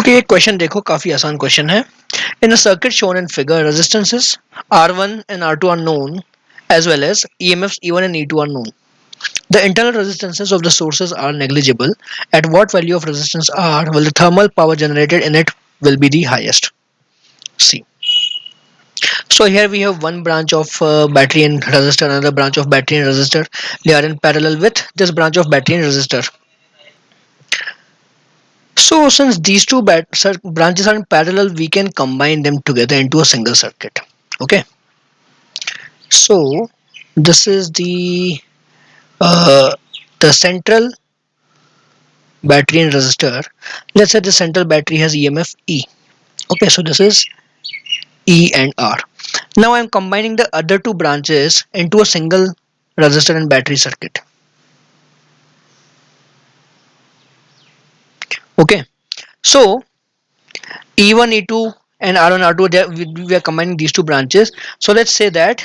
ये क्वेश्चन देखो, काफी आसान क्वेश्चन है. In a circuit shown in figure, resistances R1 and R2 are known, as well as EMFs E1 and E2 are known. The internal resistances of the sources are negligible. At what value of resistance R will the thermal power generated in it will be the highest? See. So here we have one branch of battery and resistor, another branch of battery and resistor. They are in parallel with this branch of battery and resistor. So since these two branches are in parallel, we can combine them together into a single circuit. Okay. So this is uh, the central battery and resistor. Let's say the central battery has EMF E. Okay, so this is E and R. Now I'm combining the other two branches into a single resistor and battery circuit. Okay, so E1, E2 and R1, R2, we are combining these two branches. So let's say that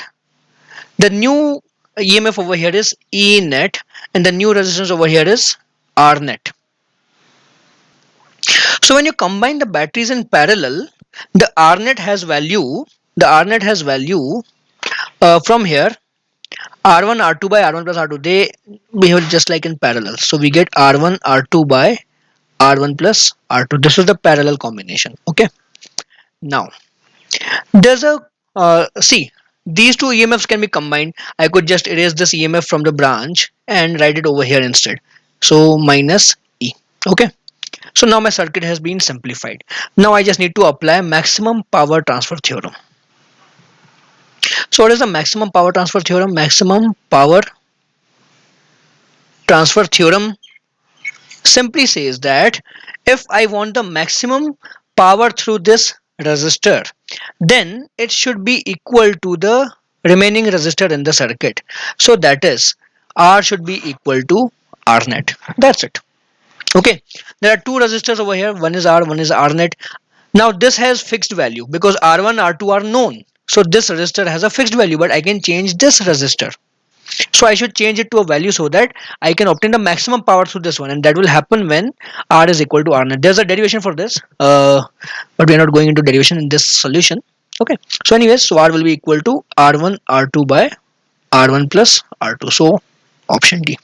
the new EMF over here is E net and the new resistance over here is R net. So when you combine the batteries in parallel, the R net has value. The R net has value from here R1 R2 by R1 plus R2. They behave just like in parallel. So we get R1 R2 by R1 plus R2. This is the parallel combination. Okay. Now there's a see, these two EMFs can be combined. I could just erase this EMF from the branch and write it over here instead. So minus E. Okay. So now my circuit has been simplified. Now I just need to apply maximum power transfer theorem. So what is the maximum power transfer theorem? Maximum power transfer theorem simply says that if I want the maximum power through this resistor, then it should be equal to the remaining resistor in the circuit. So that is R should be equal to R net. That's it. Okay, there are two resistors over here. One is R, one is R net. Now this has fixed value because R1, R2 are known. So this resistor has a fixed value, but I can change this resistor. So I should change it to a value so that I can obtain the maximum power through this one, and that will happen when R is equal to R net. There's a derivation for this, but we're not going into derivation in this solution. Okay. So anyways, so R will be equal to R1 R2 by R1 plus R2. So option D.